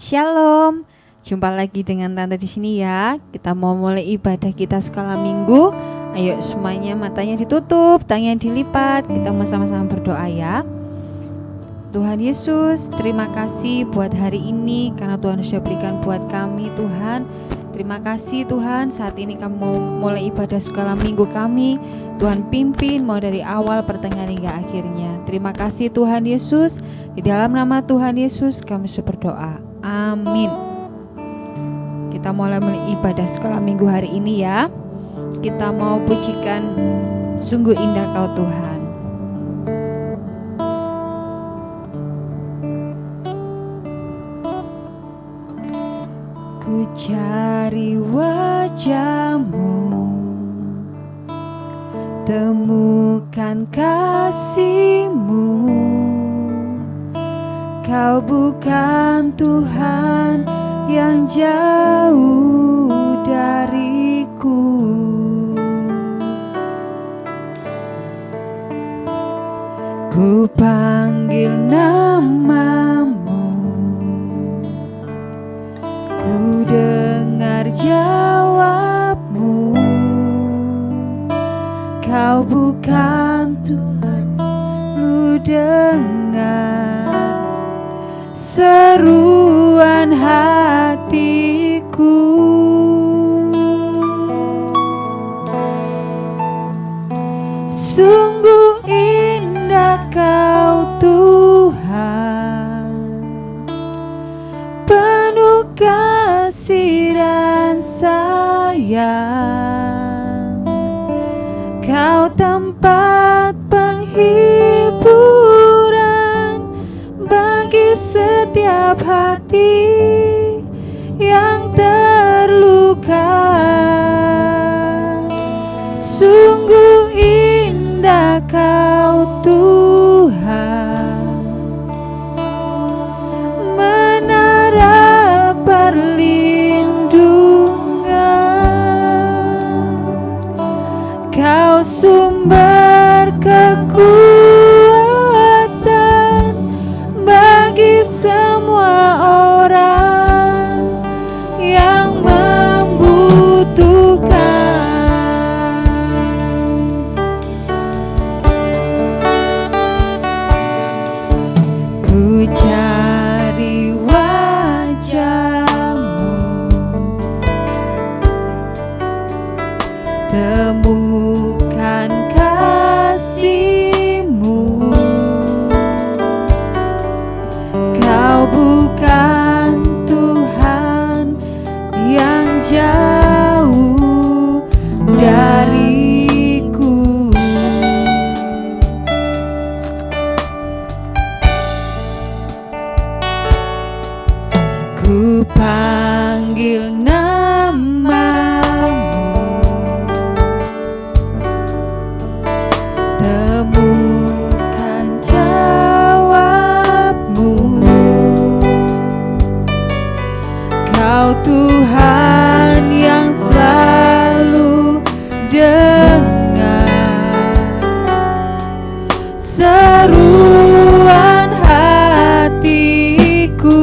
Shalom, jumpa lagi dengan Tante di sini ya. Kita mau mulai ibadah kita sekolah minggu. Ayo semuanya matanya ditutup, tangannya dilipat. Kita mau sama-sama berdoa ya. Tuhan Yesus, terima kasih buat hari ini karena Tuhan sudah berikan buat kami Tuhan. Terima kasih Tuhan, saat ini kami mau mulai ibadah sekolah minggu kami. Tuhan pimpin mau dari awal, pertengahan hingga akhirnya. Terima kasih Tuhan Yesus. Di dalam nama Tuhan Yesus kami berdoa. Amin. Kita mulai ibadah sekolah minggu hari ini ya. Kita mau pujikan sungguh indah Kau Tuhan. Ku cari wajah-Mu, temukan kasih-Mu. Kau bukan Tuhan yang jauh dariku. Ku panggil nama-Mu, ku dengar jawab-Mu. Kau bukan Tuhan, Lu dengar seruan hatiku. Sungguh indah Kau Tuhan, penuh kasih dan sayang. Kau tempat penghiburan bagi setiap hati yang terluka. Sungguh indah Kau Tuhan, menara perlindungan. Kau sumber kekuatan bagi semua orang yang membutuhkan. Ku cari wajah-Mu, temukan kasih-Mu. Kau bukan Tuhan yang jauh dariku. Ku panggil nama-Mu, temukan jawab-Mu. Kau Tuhan yang selalu dengar seruan hatiku.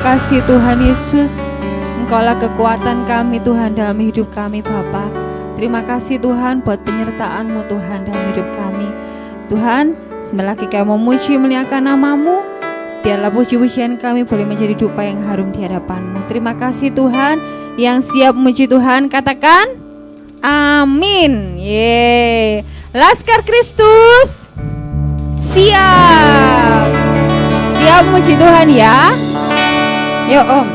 kasih Tuhan Yesus, Engkaulah kekuatan kami Tuhan dalam hidup kami Bapa. Terima kasih Tuhan buat penyertaan-Mu Tuhan dalam hidup kami. Tuhan, sebentar lagi kami memuji muliakan nama-Mu. Biarlah puji-pujian kami boleh menjadi dupa yang harum di hadapan-Mu. Terima kasih Tuhan. Yang siap memuji Tuhan katakan amin. Yeay. Laskar Kristus siap. Siap memuji Tuhan ya. Yuk Om.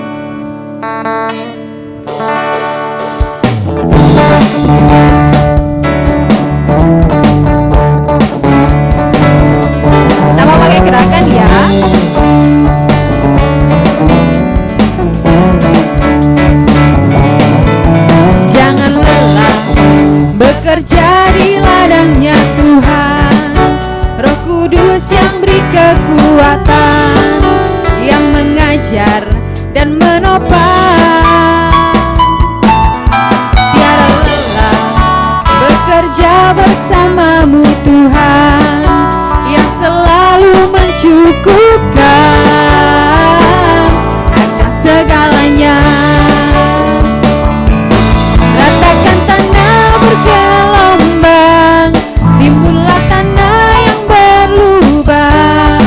Kita mau pakai gerakan ya. Jangan lelah bekerja di ladangnya Tuhan. Roh Kudus yang beri kekuatan, yang mengajar dan menopang. Tiada lelah bekerja bersamamu Tuhan, yang selalu mencukupkan akan segalanya. Ratakan tanah bergelombang, timbullah tanah yang berlubang,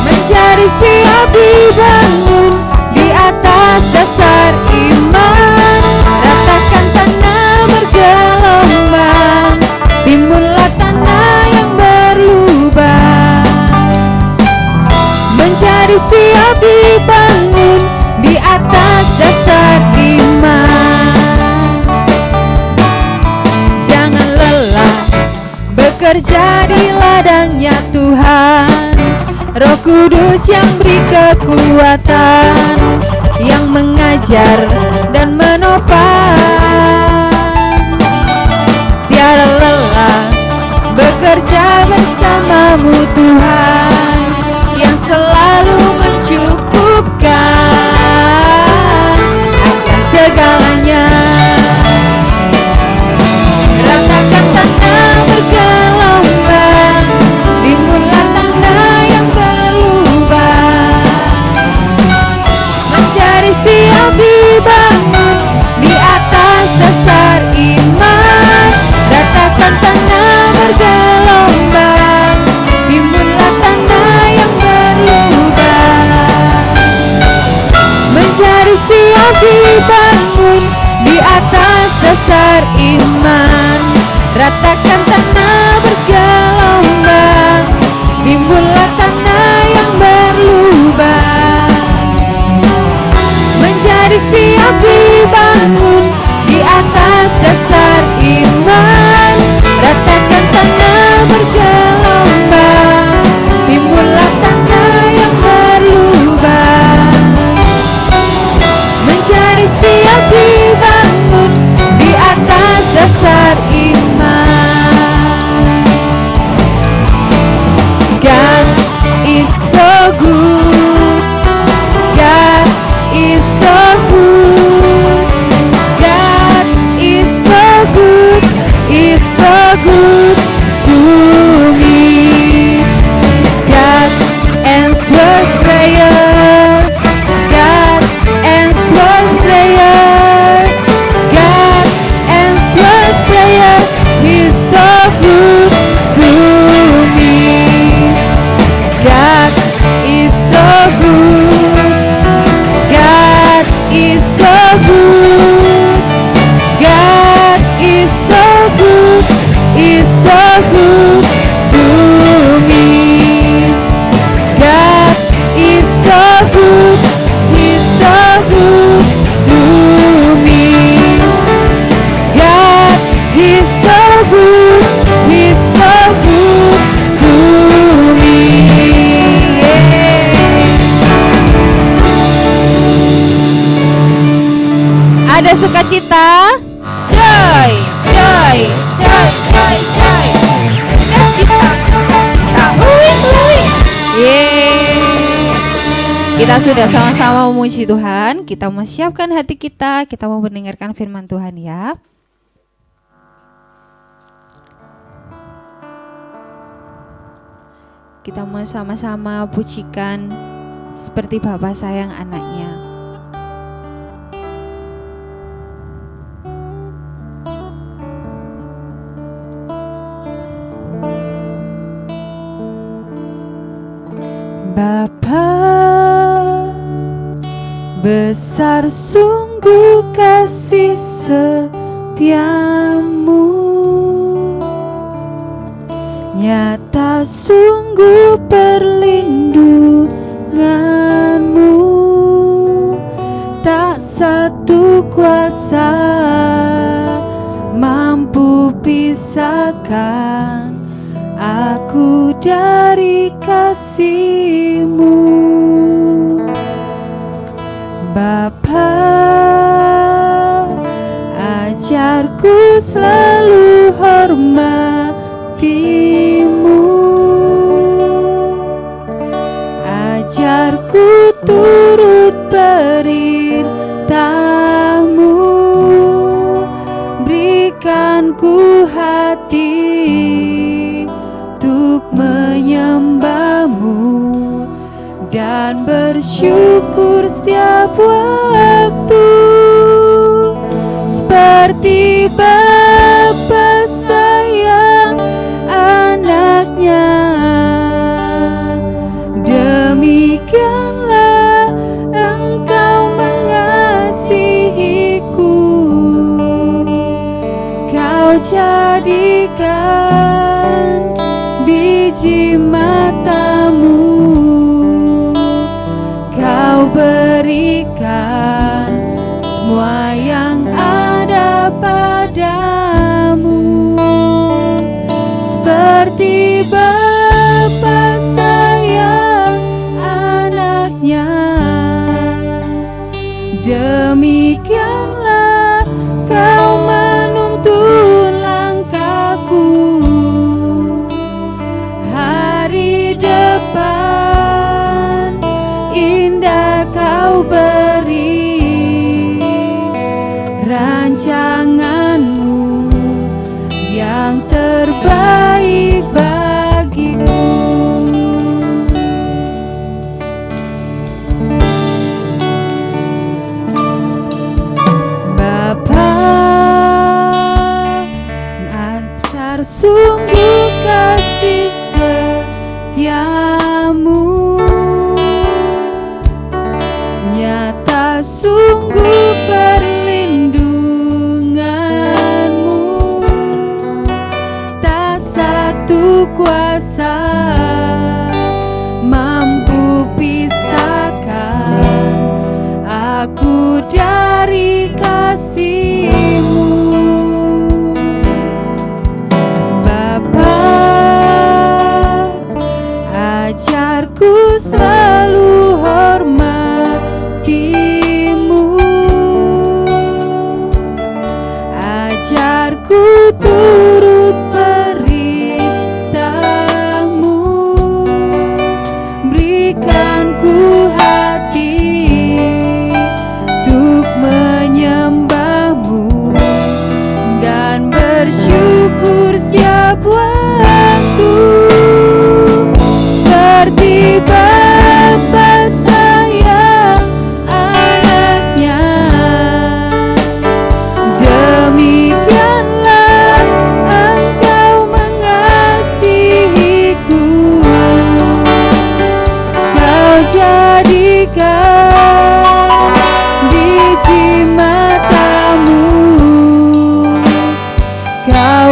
menjadi siap dibangun di atas dasar iman. Ratakan tanah bergelombang, timbullah tanah yang berlubang, menjadi siap dibangun di atas dasar iman. Jangan lelah bekerja di ladangnya Tuhan. Roh Kudus yang beri kekuatan, yang mengajar dan menopang. Tiada lelah bekerja bersamamu Tuhan, yang selalu mencukupkan akan segalanya. Ratakan tanah bergelombang, timbullah tanah yang berlubang, menjadi siap dibangun di atas dasar iman. Ratakan tanah bergelombang, timbullah tanah yang berlubang, menjadi siap dibangun di atas dasar iman. Ratakan tanah bergelombang, timbullah tanah yang berlubang, menjadi siap dibangun di atas dasar iman. Ratakan tanah bergelombang, timbullah tanah yang berlubang, menjadi siap dibangun di atas dasar iman. God is so good. God is so good. God is so good. Is so good to me. God answers prayer. God answers prayer. God answers prayer. He's so good to me. God is so good. God is so good. God is so good. Is so good to me. God is so good. He's so good to me. God is so good. He's so good to me. Ada sukacita, joy, joy, joy, joy, joy. Sukacita, sukacita. Hui, hui. Yeay. Kita sudah sama-sama memuji Tuhan. Kita mau siapkan hati kita. Kita mau mendengarkan firman Tuhan ya. Kita mau sama-sama pujikan seperti Bapa sayang anaknya. Bapa, besar sungguh kasih setiamu, nyata sungguh perlindunganmu, tak satu kuasa mampu pisahkan aku dari kasih-Mu. Bapa, ajarku selalu hormati-Mu, ajarku turut perintah-Mu, berikan ku hati untuk menyembah-Mu dan bersyukur setiap waktu, seperti Bapa sayang anaknya. Demikianlah Engkau mengasihiku, Kau jadikan biji mata-Mu, Kau berikan semua yang ada padamu, seperti Bapa sayang anaknya. Demikianlah Kau menuntun langkahku, hari depan indah Kau beri, rancangan-Mu yang terbaik bagiku. Bapa, besar sungguh kasih setiamu, nyata sungguh perlindunganmu, tak satu kuasa mampu pisahkan aku dari kasih-Mu. Bapa, ajarku selalu hormati-Mu, ajarku turut perintah-Mu, berikan ku hati untuk menyembah-Mu dan bersyukur setiap waktu, seperti Bapa sayang anaknya. Demikianlah Engkau mengasihiku, Kau jadikan biji mata-Mu, Kau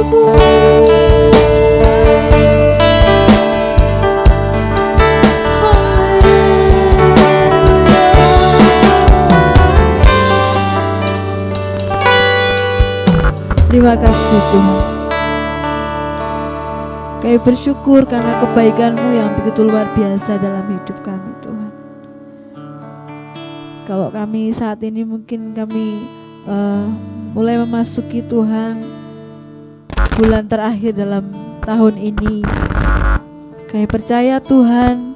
Terima kasih Tuhan. Kami bersyukur karena kebaikan-Mu yang begitu luar biasa dalam hidup kami Tuhan. Kalau kami saat ini mungkin kami mulai memasuki Tuhan bulan terakhir dalam tahun ini, kami percaya Tuhan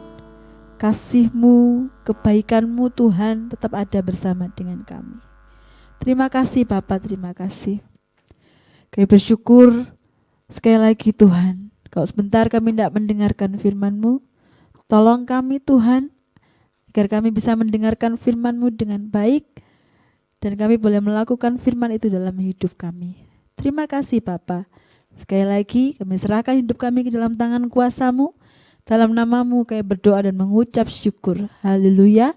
kasih-Mu, kebaikan-Mu Tuhan tetap ada bersama dengan kami. Terima kasih Bapak, terima kasih. Kami bersyukur sekali lagi Tuhan, kalau sebentar kami tidak mendengarkan firman-Mu, tolong kami Tuhan, agar kami bisa mendengarkan firman-Mu dengan baik, dan kami boleh melakukan firman itu dalam hidup kami. Terima kasih Bapa. Sekali lagi kami serahkan hidup kami ke dalam tangan kuasa-Mu, dalam nama-Mu kami berdoa dan mengucap syukur. Haleluya,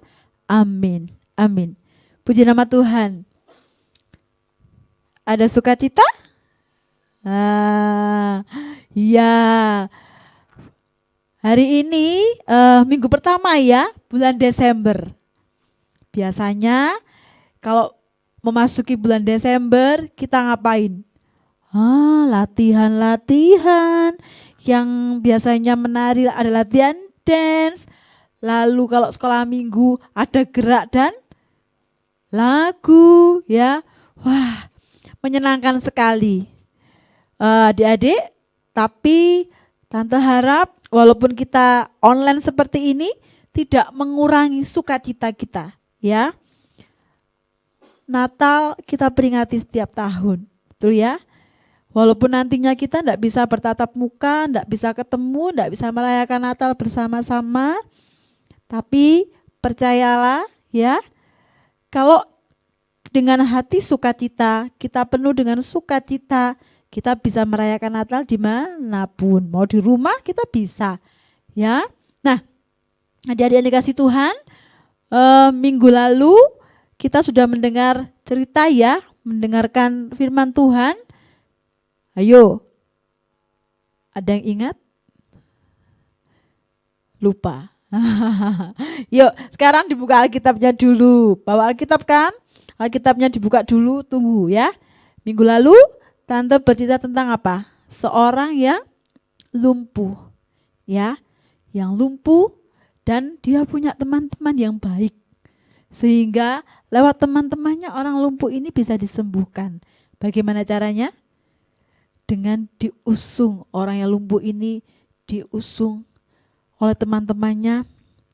amin, amin. Puji nama Tuhan. Ada sukacita? Ya, hari ini minggu pertama ya, bulan Desember. Biasanya kalau memasuki bulan Desember kita ngapain? Latihan-latihan. Yang biasanya menari ada latihan dance. Lalu kalau sekolah minggu ada gerak dan lagu ya. Wah, menyenangkan sekali. Adik-adik, tapi Tante harap walaupun kita online seperti ini tidak mengurangi sukacita kita ya. Natal kita peringati setiap tahun, betul ya. Walaupun nantinya kita tidak bisa bertatap muka, tidak bisa ketemu, tidak bisa merayakan Natal bersama-sama, tapi percayalah ya, kalau dengan hati sukacita, kita penuh dengan sukacita, kita bisa merayakan Natal dimanapun, mau di rumah kita bisa, ya. Nah, adik-adik yang dikasih Tuhan, minggu lalu kita sudah mendengar cerita ya, mendengarkan firman Tuhan. Ayo, ada yang ingat? Lupa. Yuk, sekarang dibuka Alkitabnya dulu. Bawa Alkitab kan? Alkitabnya dibuka dulu, tunggu ya. Minggu lalu Tante bercerita tentang apa? Seorang yang lumpuh, ya, yang lumpuh dan dia punya teman-teman yang baik. Sehingga lewat teman-temannya orang lumpuh ini bisa disembuhkan. Bagaimana caranya? Dengan diusung, orang yang lumpuh ini diusung oleh teman-temannya,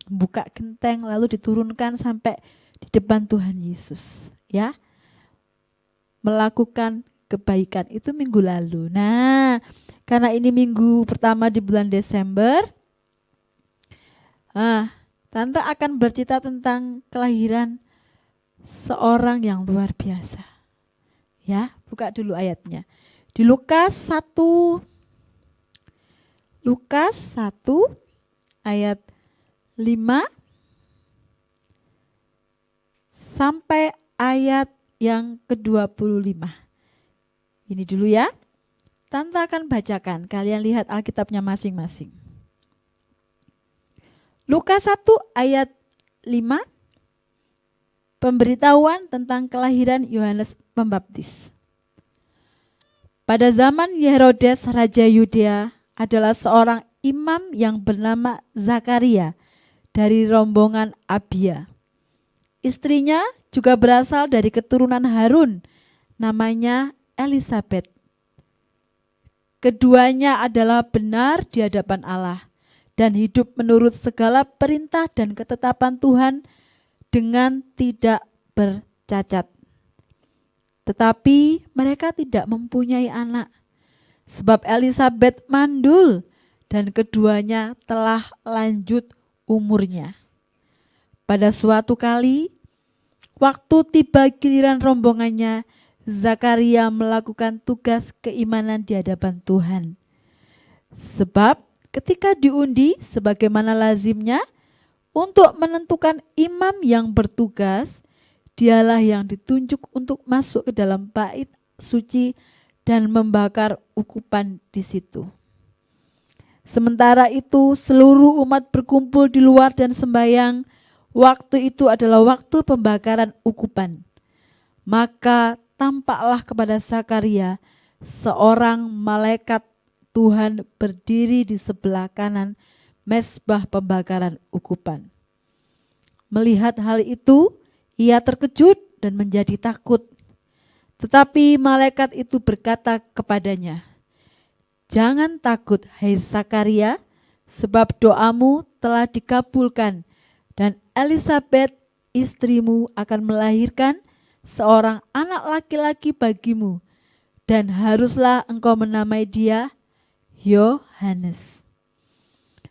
buka genteng lalu diturunkan sampai di depan Tuhan Yesus, ya. Melakukan kebaikan itu minggu lalu. Nah, karena ini minggu pertama di bulan Desember, Tante akan bercerita tentang kelahiran seorang yang luar biasa. Ya, buka dulu ayatnya. Di Lukas 1 ayat 5 sampai ayat yang ke-25. Ini dulu ya. Tante akan bacakan, kalian lihat Alkitabnya masing-masing. Lukas 1 ayat 5, pemberitahuan tentang kelahiran Yohanes Pembaptis. Pada zaman Herodes Raja Yudea adalah seorang imam yang bernama Zakaria dari rombongan Abia. Istrinya juga berasal dari keturunan Harun, namanya Elisabet. Keduanya adalah benar di hadapan Allah dan hidup menurut segala perintah dan ketetapan Tuhan dengan tidak bercacat. Tetapi mereka tidak mempunyai anak, sebab Elisabet mandul dan keduanya telah lanjut umurnya. Pada suatu kali, waktu tiba giliran rombongannya, Zakaria melakukan tugas keimanan di hadapan Tuhan. Sebab ketika diundi sebagaimana lazimnya untuk menentukan imam yang bertugas, dialah yang ditunjuk untuk masuk ke dalam bait suci dan membakar ukupan di situ. Sementara itu seluruh umat berkumpul di luar dan sembahyang. Waktu itu adalah waktu pembakaran ukupan. Maka tampaklah kepada Zakaria seorang malaikat Tuhan berdiri di sebelah kanan mezbah pembakaran ukupan. Melihat hal itu, ia terkejut dan menjadi takut. Tetapi malaikat itu berkata kepadanya, "Jangan takut, hai Zakaria, sebab doamu telah dikabulkan dan Elisabet istrimu akan melahirkan seorang anak laki-laki bagimu, dan haruslah engkau menamai dia Yohanes.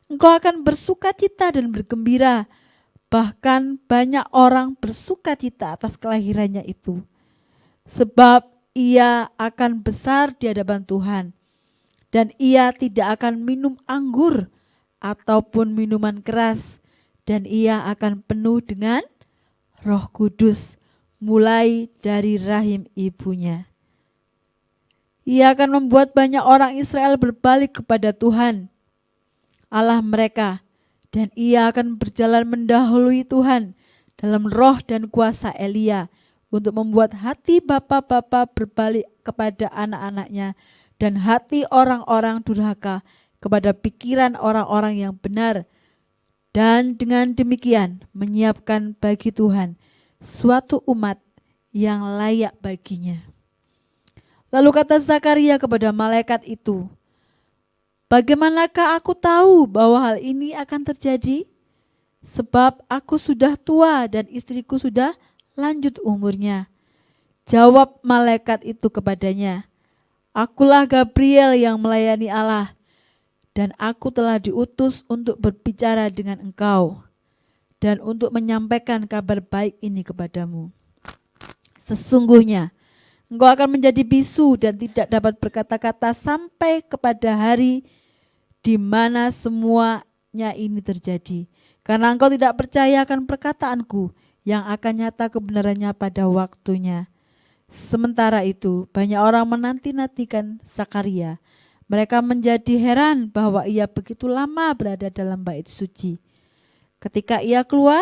Engkau akan bersukacita dan bergembira, bahkan banyak orang bersukacita atas kelahirannya itu, sebab ia akan besar di hadapan Tuhan, dan ia tidak akan minum anggur ataupun minuman keras, dan ia akan penuh dengan Roh Kudus mulai dari rahim ibunya. Ia akan membuat banyak orang Israel berbalik kepada Tuhan Allah mereka, dan ia akan berjalan mendahului Tuhan dalam roh dan kuasa Elia untuk membuat hati bapa-bapa berbalik kepada anak-anaknya dan hati orang-orang durhaka kepada pikiran orang-orang yang benar, dan dengan demikian menyiapkan bagi Tuhan suatu umat yang layak baginya." Lalu kata Zakaria kepada malaikat itu, "Bagaimanakah aku tahu bahwa hal ini akan terjadi? Sebab aku sudah tua dan istriku sudah lanjut umurnya." Jawab malaikat itu kepadanya, "Akulah Gabriel yang melayani Allah, dan aku telah diutus untuk berbicara dengan engkau dan untuk menyampaikan kabar baik ini kepadamu. Sesungguhnya engkau akan menjadi bisu dan tidak dapat berkata-kata sampai kepada hari di mana semuanya ini terjadi, karena engkau tidak percaya akan perkataanku yang akan nyata kebenarannya pada waktunya." Sementara itu banyak orang menanti-nantikan Zakaria. Mereka menjadi heran bahwa ia begitu lama berada dalam bait suci. Ketika ia keluar,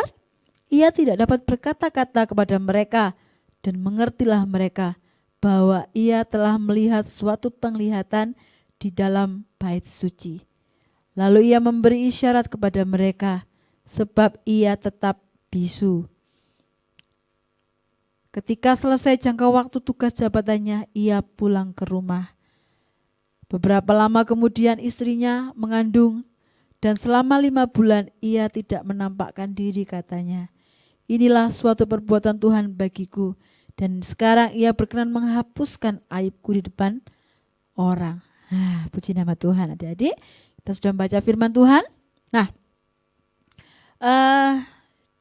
ia tidak dapat berkata-kata kepada mereka, dan mengertilah mereka bahwa ia telah melihat suatu penglihatan di dalam bait suci. Lalu ia memberi isyarat kepada mereka, sebab ia tetap bisu. Ketika selesai jangka waktu tugas jabatannya, ia pulang ke rumah. Beberapa lama kemudian istrinya mengandung, dan selama 5 bulan ia tidak menampakkan diri, katanya, "Inilah suatu perbuatan Tuhan bagiku, dan sekarang ia berkenan menghapuskan aibku di depan orang." Puji nama Tuhan. Adik-adik, kita sudah membaca firman Tuhan. Nah,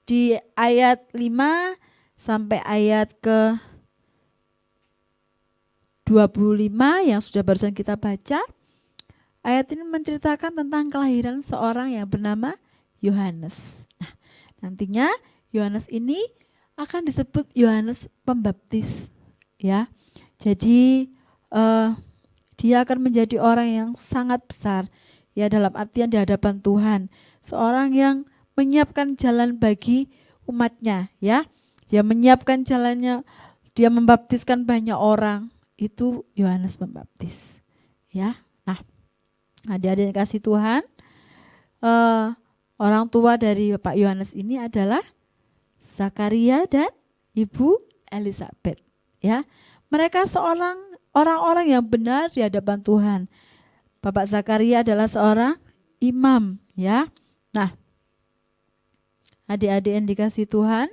di ayat 5 sampai ayat ke 25 yang sudah barusan kita baca, ayat ini menceritakan tentang kelahiran seorang yang bernama Yohanes. Nah, nantinya Yohanes ini akan disebut Yohanes Pembaptis, ya. Jadi dia akan menjadi orang yang sangat besar, ya, dalam artian di hadapan Tuhan, seorang yang menyiapkan jalan bagi umatnya, ya. Dia menyiapkan jalannya, dia membaptiskan banyak orang, itu Yohanes Pembaptis, ya. Nah, adik-adik yang kasih Tuhan, orang tua dari Bapak Yohanes ini adalah Zakaria dan Ibu Elisabet, ya. Mereka orang-orang yang benar di hadapan Tuhan. Bapak Zakaria adalah seorang imam, ya. Nah, adik-adik yang dikasih Tuhan,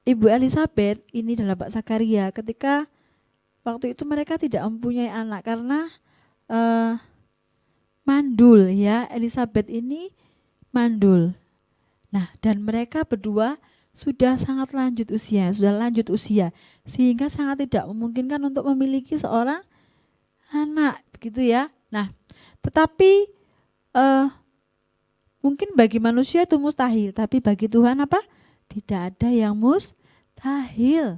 Ibu Elisabet ini adalah Bapak Zakaria. Ketika waktu itu mereka tidak mempunyai anak karena mandul, ya. Elisabet ini mandul. Nah, dan mereka berdua sudah sangat lanjut usia, sehingga sangat tidak memungkinkan untuk memiliki seorang anak, begitu ya. Nah, tetapi mungkin bagi manusia itu mustahil, tapi bagi Tuhan apa? Tidak ada yang mustahil.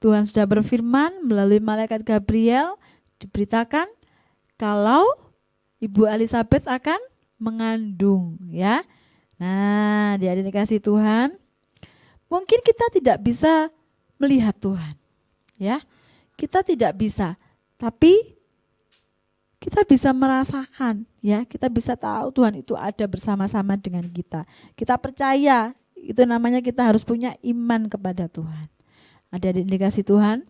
Tuhan sudah berfirman melalui malaikat Gabriel, diberitakan kalau Ibu Elizabeth akan mengandung, ya. Nah, dia dikasih Tuhan. Mungkin kita tidak bisa melihat Tuhan, ya. Kita tidak bisa, tapi kita bisa merasakan, ya. Kita bisa tahu Tuhan itu ada bersama-sama dengan kita. Kita percaya, itu namanya kita harus punya iman kepada Tuhan. Adik-adik dikasih Tuhan,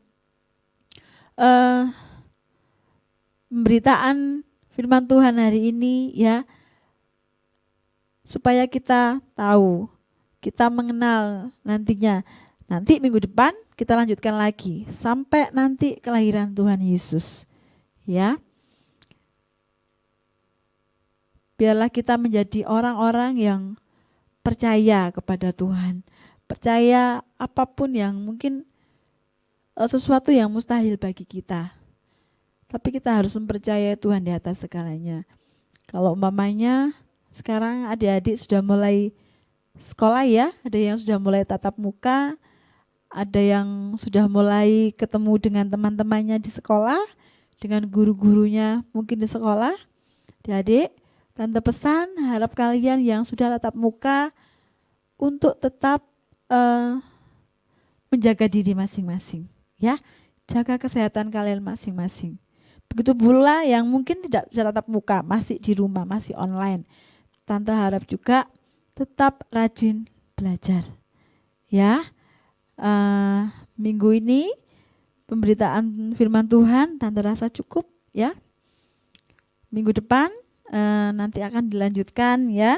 pemberitaan firman Tuhan hari ini, ya, supaya kita tahu, kita mengenal nantinya. Nanti minggu depan kita lanjutkan lagi sampai nanti kelahiran Tuhan Yesus, ya. Biarlah kita menjadi orang-orang yang percaya kepada Tuhan, percaya apapun yang mungkin sesuatu yang mustahil bagi kita, tapi kita harus mempercayai Tuhan di atas segalanya. Kalau umpamanya sekarang adik-adik sudah mulai sekolah, ya, ada yang sudah mulai tatap muka, ada yang sudah mulai ketemu dengan teman-temannya di sekolah, dengan guru-gurunya mungkin di sekolah. Adik-adik, tante pesan harap kalian yang sudah tatap muka untuk tetap menjaga diri masing-masing, ya. Jaga kesehatan kalian masing-masing. Begitu pula yang mungkin tidak bisa tatap muka, masih di rumah, masih online. Tante harap juga tetap rajin belajar, ya. Minggu ini pemberitaan firman Tuhan Tante rasa cukup, ya. Minggu depan nanti akan dilanjutkan, ya,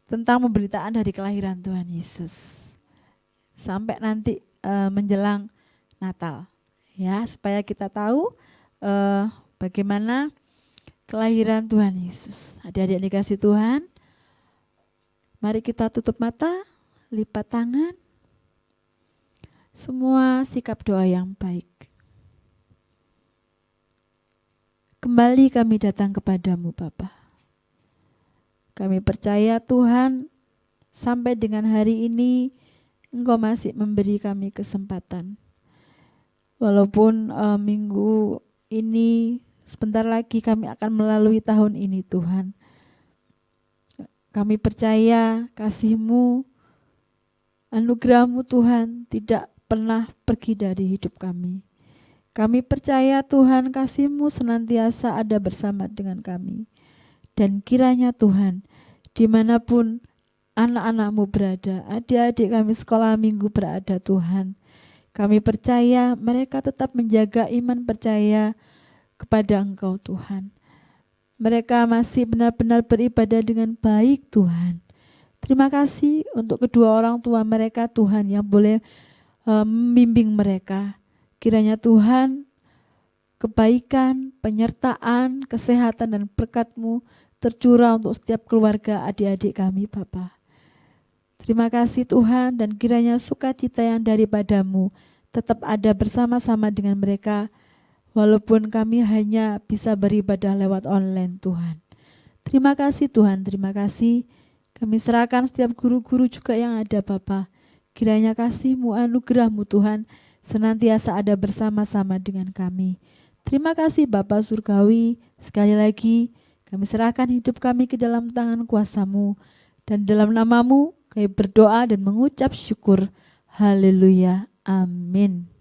tentang pemberitaan dari kelahiran Tuhan Yesus sampai nanti menjelang Natal, ya, supaya kita tahu bagaimana kelahiran Tuhan Yesus. Adik-adik dikasih Tuhan, mari kita tutup mata, lipat tangan, semua sikap doa yang baik. Kembali kami datang kepadamu Bapa. Kami percaya Tuhan, sampai dengan hari ini Engkau masih memberi kami kesempatan. Walaupun minggu ini sebentar lagi kami akan melalui tahun ini Tuhan. Kami percaya kasih-Mu, anugerah-Mu Tuhan tidak pernah pergi dari hidup kami. Kami percaya Tuhan kasih-Mu senantiasa ada bersama dengan kami. Dan kiranya Tuhan, dimanapun anak-anak-Mu berada, adik-adik kami sekolah minggu berada Tuhan, kami percaya mereka tetap menjaga iman percaya kepada Engkau Tuhan. Mereka masih benar-benar beribadah dengan baik Tuhan. Terima kasih untuk kedua orang tua mereka Tuhan yang boleh membimbing mereka. Kiranya Tuhan kebaikan, penyertaan, kesehatan dan berkat-Mu tercurah untuk setiap keluarga adik-adik kami Bapa. Terima kasih Tuhan, dan kiranya sukacita yang daripada-Mu tetap ada bersama-sama dengan mereka, walaupun kami hanya bisa beribadah lewat online Tuhan. Terima kasih Tuhan, terima kasih. Kami serahkan setiap guru-guru juga yang ada Bapa. Kiranya kasih-Mu, anugerah-Mu Tuhan senantiasa ada bersama-sama dengan kami. Terima kasih Bapa Surgawi. Sekali lagi kami serahkan hidup kami ke dalam tangan kuasa-Mu, dan dalam nama-Mu kami berdoa dan mengucap syukur. Haleluya. Amin.